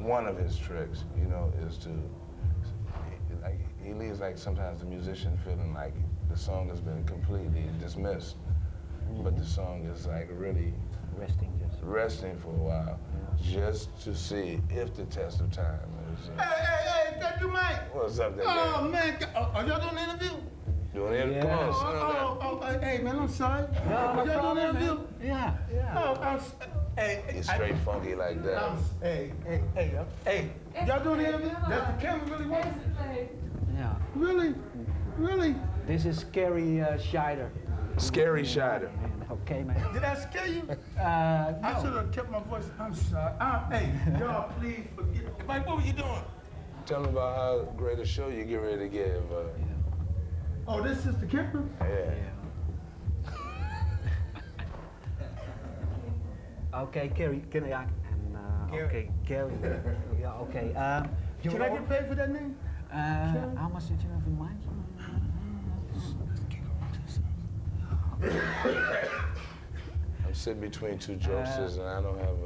one of his tricks, you know, is to, like, he leaves like sometimes the musician feeling like the song has been completely dismissed, but the song is like really resting for a while, just to see if the test of time is. Hey, thank you, Mike. What's up there? Oh, man, are y'all doing an interview? Doing it? Yeah. Come on, hey, man, I'm sorry. No, y'all doing an interview? Yeah. Hey, he's straight funky like that. Hey, y'all doing the interview? Does the camera really work? Yeah. Really? This is Scary Shider. Scary Shider. Okay, man. Did I scare you? No. I should have kept my voice. I'm sorry. Hey, y'all, please forgive me. Mike, what were you doing? Tell me about how great a show you get ready to give. Oh, this is the camera? Yeah. Okay, Gary, can I? Okay, Gary. Yeah, okay. Can I get paid for that name? How much did you have in mind? I'm sitting between two jokesters and I don't have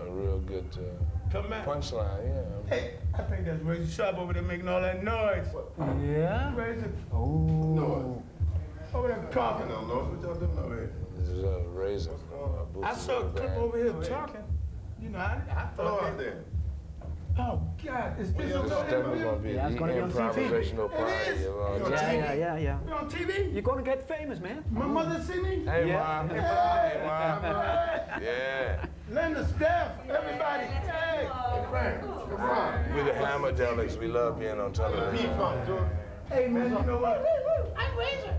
a real good punchline. Yeah. Hey, I think that's Razor Sharp over there making all that noise. Yeah? Razor. Oh. Noise. Over there talking. No noise. What y'all doing over here? This is a razor. I saw a clip over here talking. You know, I thought out there. Oh, God. Is this It's definitely going to be Yeah, it's gonna be on TV. improvisational party. Yeah. You on TV? You're gonna get famous, man. My mother see me? Hey, Yeah. Mom. Hey, Mom. Yeah. Lend the staff, everybody. Hey. We're the Hammerdelics. We love being on television. Hey, man, you know what? I'm Razor.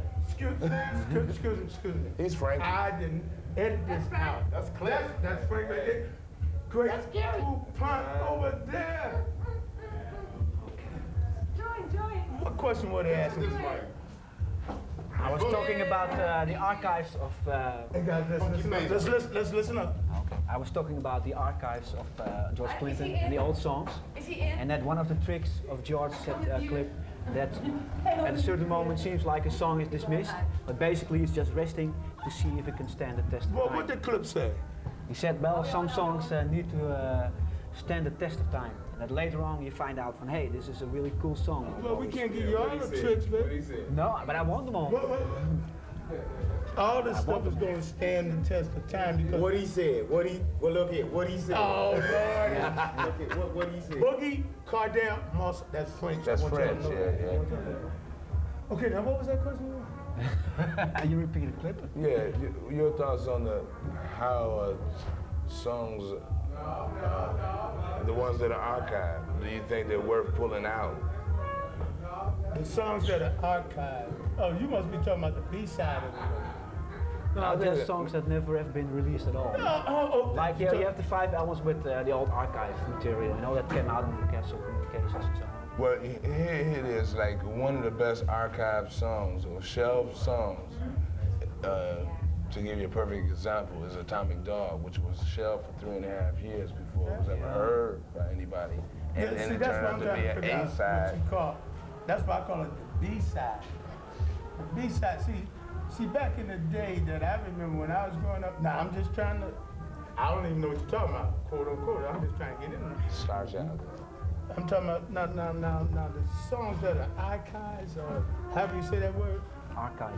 Excuse me. He's Frank. I didn't edit this out. That's clear. That's Frank right there. Great. That's Gary. Over there. Join. What question were they asking? I was talking about the archives of. Hey guys, let's listen up. Okay. I was talking about the archives of George Clinton and the old songs. Is he in? And that one of the tricks of George's clip that at a certain moment seems like a song is dismissed, but basically it's just resting to see if it can stand the test of time. What did the clip say? He said, well, some songs need to stand the test of time. And that later on you find out from, hey, this is a really cool song. Well, we can't give you all the tricks, man. No, but I want them all. All this stuff is going to stand the test of time because. What he said? Well, look here. What he said? Oh, Lord. Look here. What he said? Boogie, Cardell, Moss. That's French. That's I want y'all to French, know. yeah. Okay, now what was that question? You repeat the clip? Yeah, your thoughts on how songs, the ones that are archived, do you think they're worth pulling out? The songs that are archived. Oh, you must be talking about the B-side of it. No, there's songs that never have been released at all. Like, yeah, you have the 5 albums with the old archive material, you know, that came out on the cases and so on. Well, here it is, like one of the best archived songs or shelved songs. To give you a perfect example, is Atomic Dog, which was shelved for 3.5 years before it was ever heard by anybody. And then it turned out to be an A-side. That's why I call it the B-side. The B-side, see, back in the day that I remember when I was growing up, now I'm just trying to, I don't even know what you're talking about, quote unquote, I'm just trying to get in there. Star Child. I'm talking about, now, the songs that are archives, or however you say that word? Archive.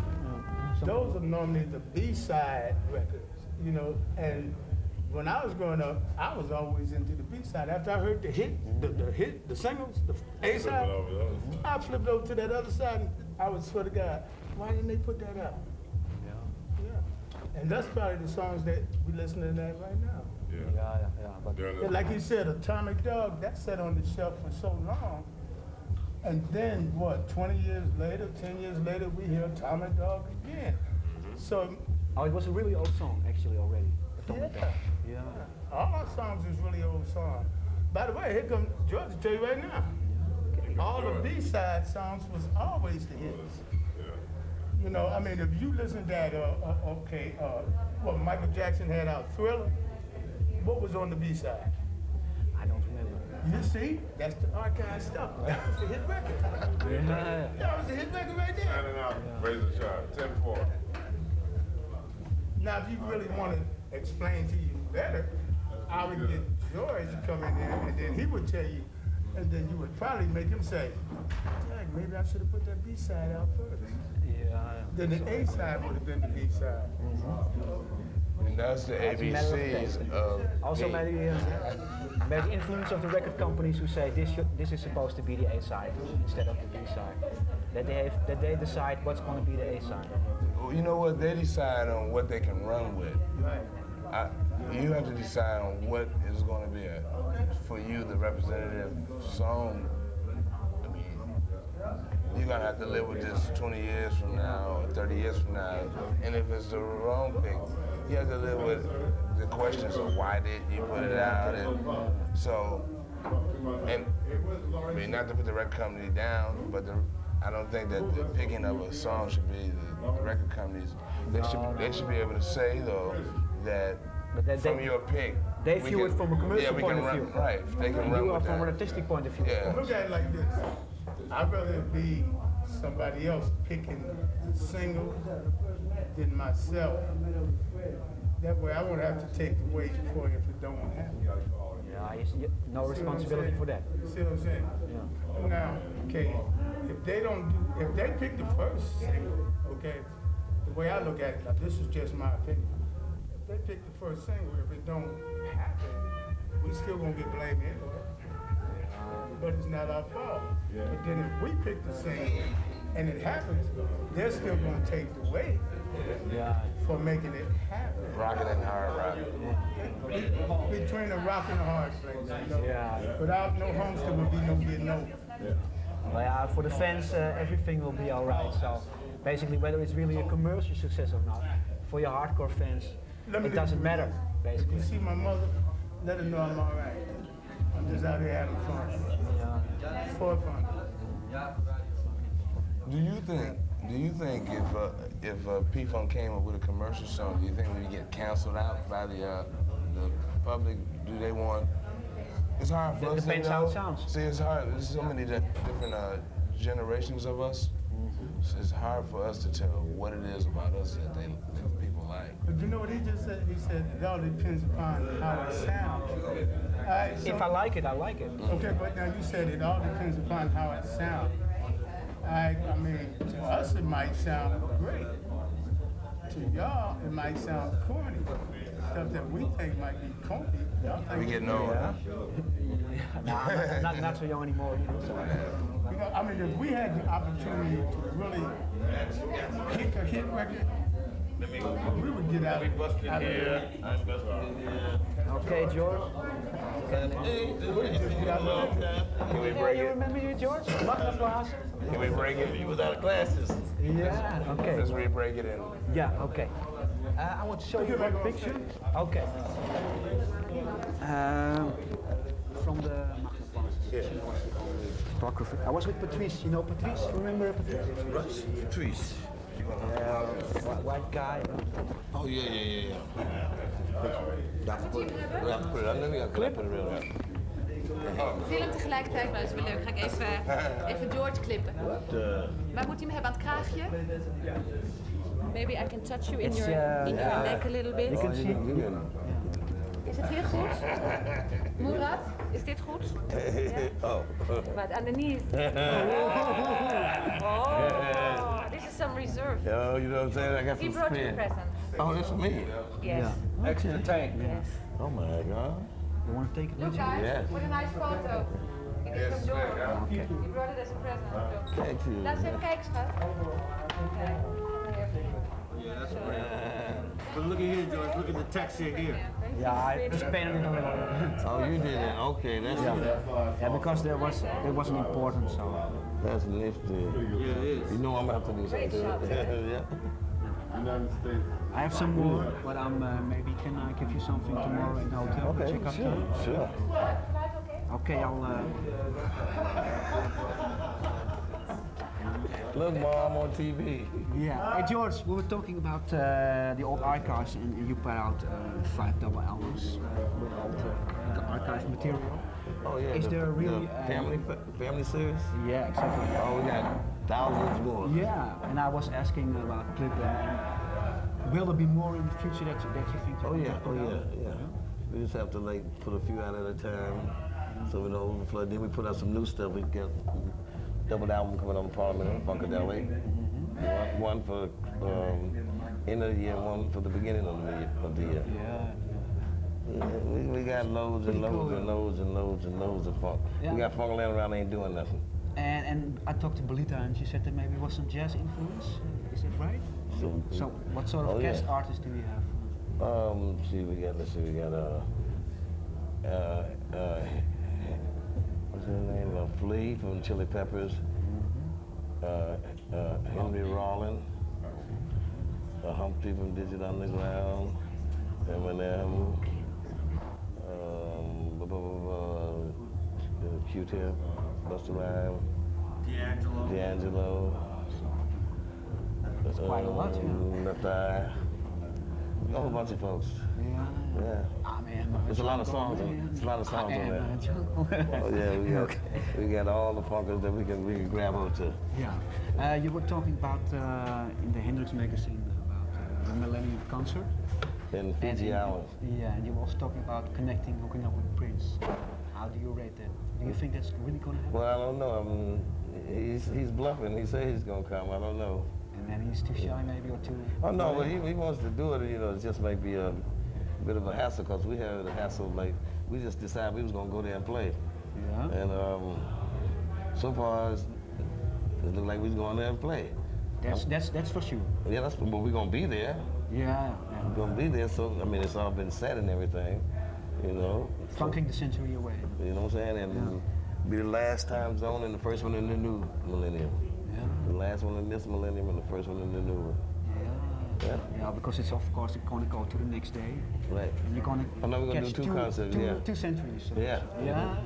Those are normally the B-side records, you know, and when I was growing up, I was always into the B-side. After I heard the hit, the singles, the A-side, I flipped over to that other side, and I would swear to God, why didn't they put that up? Yeah. And that's probably the songs that we listening to that right now. But like you said, Atomic Dog, that sat on the shelf for so long. And then, what, 20 years later, 10 years later, we hear Atomic Dog again. So. Oh, it was a really old song, actually, already. Atomic Dog. Yeah. All our songs is really old songs. By the way, here comes George to tell you right now. All the B-side songs was always the hits. You know, I mean, if you listen to that, what Michael Jackson had out, Thriller, what was on the B-side? I don't remember. You see, that's the archive stuff. That was the hit record. That was the hit record right there. Shining out, Razor Sharp, 10-4. Now, if you really want to explain to you better, I would get George to come in there, and then he would tell you, and then you would probably make him say, Jack, maybe I should have put that B-side out first. Yeah. Then the A-side would have been the B-side. And that's the It's a matter of ABCs taste. of Also being- maybe influence of the record companies who say this is supposed to be the A side instead of the B side. That they decide what's going to be the A side. You know what? They decide on what they can run with. Right. You have to decide on what is going to be for you the representative song. I mean, you're gonna have to live with this 20 years from now or 30 years from now. And if it's the wrong pick, you have to live with the questions of why did you put it out, and so. And I mean, not to put the record company down, but I don't think that the picking of a song should be the record companies. They should be able to say though that from your pick. They view it from a commercial we point can of run, view. right? They can run You are with from an that. artistic point of view. Yeah. Look at it like this. I'd rather it be somebody else picking the single than myself. That way I won't have to take the weight for it if it don't happen. Yeah, no responsibility for that. See what I'm saying? Yeah. Now, okay, if they pick the first single, okay, the way I look at it, now this is just my opinion. If they pick the first single, if it don't happen, we still gonna get blamed anyway. But it's not our fault. But then if we pick the single and it happens, they're still gonna take the weight Yeah. for making it happen. Rockin' and hard rock. Between a rock and a hard place, you know? Yeah. Without no homes, there would be no getting over. Well, yeah, for the fans, everything will be alright. So basically, whether it's really a commercial success or not, for your hardcore fans, it doesn't matter. If Basically. you see my mother, let her know I'm all right. I'm just out here having fun. Yeah. For fun. Do you think if P-Funk came up with a commercial song, do you think we'd get canceled out by the public? Do they want? It's hard for That us to depends know. how it sounds. See, it's hard. There's so many different generations of us. So it's hard for us to tell what it is about us that people like. But you know what he just said? He said it all depends upon how it sounds. All right, so, If I like it, I like it. okay, but now you said it all depends upon how it sounds. All right, I mean, to us it might sound great. To y'all, it might sound corny. Stuff that we think might be corny, y'all think We it's getting great. older. Nah, I'm not so young anymore. You know, so. You know, I mean, if we had the opportunity to really pick a hit record, we would get out of there. Okay, George. Can we break You it? remember you, George? Magnaplaas? Can we break it? You without glasses. Yeah. Okay. Let's re-break it in. Yeah. Okay. I want to show you a picture. Okay. From the Magnaplaas. Photographer. I was with Patrice. You know Patrice? Remember Patrice? Patrice. White guy. Oh, yeah. You have to put it underneath. Clip it around. Film tegelijkertijd, maar dat is wel leuk. Ga ik even George klippen. Waar moet hij hem hebben? Aan het kraagje? Maybe I can touch you in your neck a little bit. You can see. Is het hier goed? Murat, is dit goed? Oh. But underneath. Oh, this is some reserve. Yo, you know what I'm saying? I got He some brought you a spin. present. Oh, that's for me. Yes. Extra tank. Yes. Oh my God. You want to take it Look with you? guys, Yes. what a nice photo. He did from George. He brought it as a present. Thank you. Laat eens even kijken, schat. Kijk. But look at here, George. Look at the texture here. Yeah, I just painted it a little. Oh, you did it. Okay, that's Yeah, because it wasn't important, so. that's lifted. Yeah, it is. You know I'm gonna have to do something to it. Yeah. I have some more, but maybe can I give you something tomorrow in the hotel? Okay, Check out sure, sure. Okay, I'll. Look, Mom, I'm on TV. Yeah. Hey George, we were talking about the old archives, and you put out 5 double albums with all the archive material. Oh yeah. Is the- there really, the family series? Yeah, exactly. Oh, we got thousands more. Yeah, and I was asking about clipping. Will there be more in the future that you think? Oh yeah, oh yeah, yeah. just have to like put a few out at a time, so we don't overflow. Then we put out some new stuff. We got double album coming on Parliament and Funkadelic. One for end of the year, one for the beginning of the year. Yeah. We got loads and loads and loads and loads and loads of funk. Yeah. We got funk laying around, ain't doing nothing. And I talked to Belita and she said that maybe it was some jazz influence. Is that right? So what sort of guest artists do you have? Let's see, we got what's his name? Flea from Chili Peppers. Henry Rollin. Humphrey from Digit Underground. Eminem. Q-Tip. Busta Rhymes. D'Angelo. That's quite a lot, yeah. Left Eye. A whole bunch of folks. Yeah. Ah, man. There's a lot of songs on. There's a lot of songs on there. Oh yeah, we got all the funkers that we can grab onto. Yeah. You were talking about in the Hendrix magazine about the Millennium concert. In Fiji Islands. Yeah, and you were also talking about hooking up with Prince. How do you rate that? Do you think that's really gonna happen? Well, I don't know. He's bluffing. He said he's gonna come. I don't know. And then he's too shy, maybe, or too. Oh no, but he wants to do it. You know, it just might be a bit of a hassle because we had a hassle. Like we just decided we was gonna go there and play. Yeah. And so far it looked like we was going there and play. That's for sure. Yeah, but we're gonna be there. Yeah. We're gonna be there. So I mean, it's all been said and everything. You know. Funking the century away. You know what I'm saying? And be the last time zone and the first one in the new millennium. Yeah. The last one in this millennium and the first one in the new one. Yeah, because it's of course gonna go to the next day. Right. And you're gonna I know we're gonna catch do two concerts, two centuries. So Yeah. Yeah.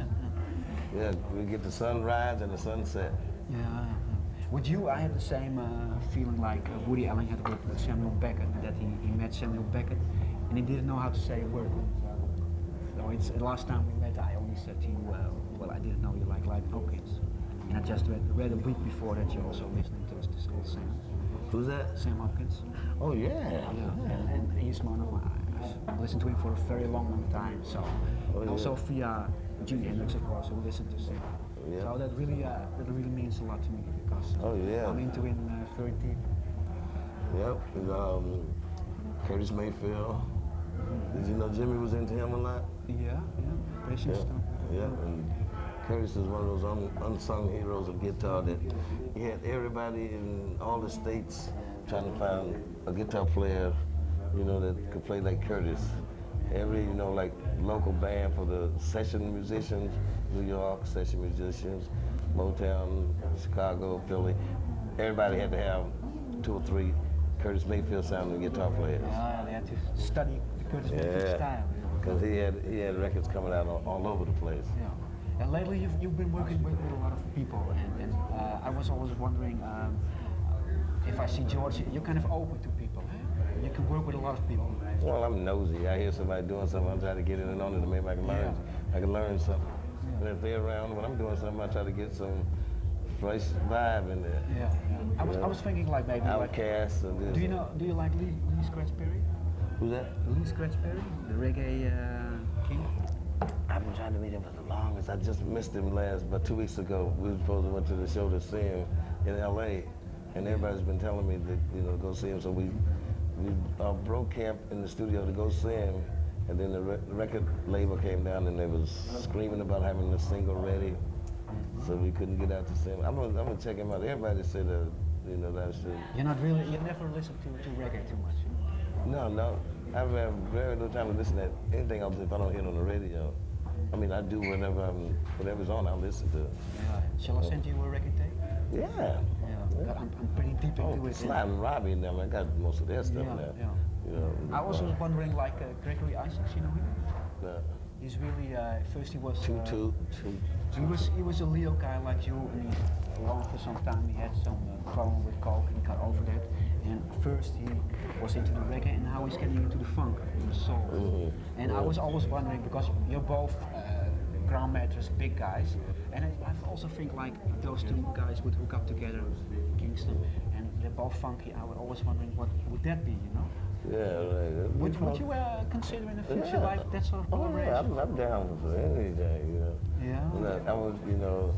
Yeah, we get the sunrise and the sunset. Yeah. With you, I had the same feeling like Woody Allen had with Samuel Beckett, that he met Samuel Beckett and he didn't know how to say a word. So it's the last time we met, I only said to you, well, I didn't know you like Live Hawkins. And I just read a week before that you're also listening to this old Sam. Who's that? Sam Hopkins. Oh yeah. And he's one of my, I've listened to him for a very long time. So also via Jimi Hendrix, of course, who listened to Sam. Yeah. So that really means a lot to me because I'm into him very deep. Yep. And, Curtis Mayfield. Did you know Jimmy was into him a lot? Yeah. Patient stuff. Yeah. And Curtis is one of those unsung heroes of guitar that he had everybody in all the states trying to find a guitar player, you know, that could play like Curtis. Every, you know, like local band for the session musicians, New York session musicians, Motown, Chicago, Philly. Everybody had to have 2 or 3 Curtis Mayfield sounding guitar players. Yeah, they had to study the Curtis Mayfield style. Because he had records coming out all over the place. Yeah. And lately you've been working with a lot of people, and I was always wondering if I see George, you're kind of open to people. You can work with a lot of people. Well, I'm nosy. I hear somebody doing something, I try to get in and on it to maybe I can learn something. And if they're around when I'm doing something, I try to get some fresh vibe in there. Yeah. I was thinking like maybe Outcast. Do you like Lee Scratch Perry? Who's that? Lee Scratch Perry, the reggae king. I've been trying to meet him for the longest. I just missed him about 2 weeks ago. We were supposed to went to the show to see him in LA, and everybody's been telling me that, you know, go see him. So we broke camp in the studio to go see him, and then the record label came down and they was screaming about having the single ready, so we couldn't get out to see him. I'm gonna check him out. Everybody said you know, that should. You never listen to reggae too much. No. I've had very little time to listen to anything else if I don't hear it on the radio. I mean, I do whatever's on, I'll listen to it. Yeah. Shall I send you a record tape? Yeah. I'm pretty deep into it. Sly and Robbie and them, I got most of their stuff now. Yeah. You know, I also was wondering, like Gregory Isaacs, you know him? No. He's really first he was. Two. He was a Leo guy like you, and along for some time he had some problem with coke, and he got over that. And first he was into the reggae, and now he's getting into the funk, the soul. Mm-hmm. And I was always wondering, because you're both ground mattress big guys, and I also think like those two guys would hook up together in Kingston, and they're both funky. I was always wondering what would that be, you know? Yeah, right. Would you consider in the future like that sort of Oh, yeah, collaboration? I'm down for anything, you know. Yeah. And I was, you know,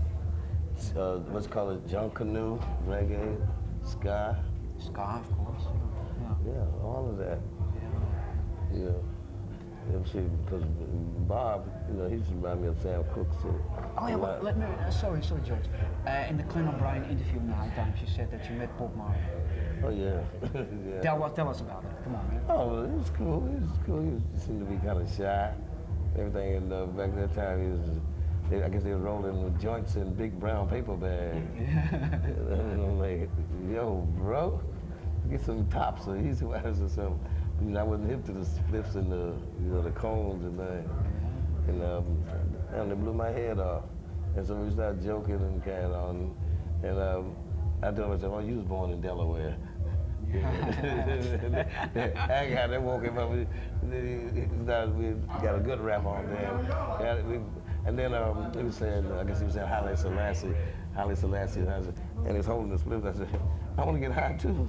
what's called junk canoe, reggae, ska, Ska, of course. yeah, all of that. Yeah. Yeah. You know, see, because Bob, you know, he used to remind me of Sam Cooke too. Oh yeah, well, let me, sorry, George. In the Glenn O'Brien interview in the High Times, you said that you met Bob Marley. Oh yeah. Yeah. Tell us about it. Come on, man. Oh, well, it was cool. It was cool. He seemed to be kind of shy. Everything, and back that time, I guess they were rolling with joints in big brown paper bags. And I'm like, yo, bro, get some tops or easy wires or something. You know, I wasn't hip to the spliffs and the cones and things. And they blew my head off. And so we started joking and carrying on. And I told myself, oh, you was born in Delaware. I got that, woke him up. We got a good rap on there. And then he was saying, I guess he was saying Haile Selassie. And he was holding the split. I said, I want to get high too.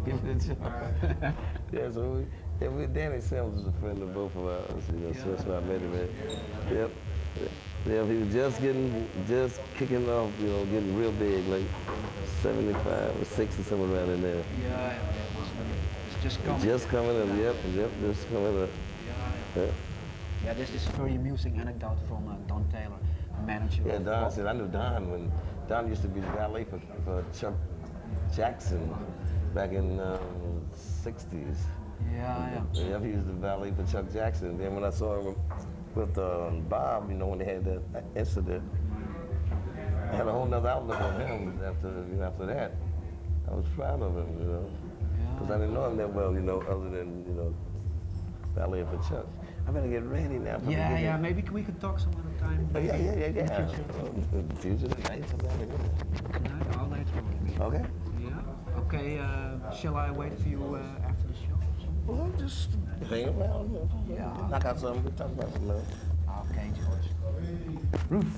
Give me the job. Yeah, so Danny Sims is a friend of both of us, you know, so that's why I met him at. Yep. Yeah, he was just kicking off, you know, getting real big, like 75 or 60, somewhere around in there. Yeah, it's just coming. Just coming up, yep, just coming up. Yeah. Yeah, there's this very amusing anecdote from Don Taylor, a manager. Yeah, of Don Bob. said, I knew Don when Don used to be the valet for Chuck Jackson back in the 60s. Yeah. Yeah, he was the valet for Chuck Jackson. Then when I saw him with Bob, you know, when they had that incident, I had a whole nother outlook on him after that. I was proud of him, you know, because I didn't know him that well, you know, other than, you know, valet for Chuck. I better get ready now. Yeah, maybe we could talk some other time. Oh, yeah. In the future. Future, night, No, all night's fine. okay. Yeah. Okay, shall I wait for you after the show? Well, just hang around. Yeah. Knock out something. We'll talk about something else. Okay, George. Ruth.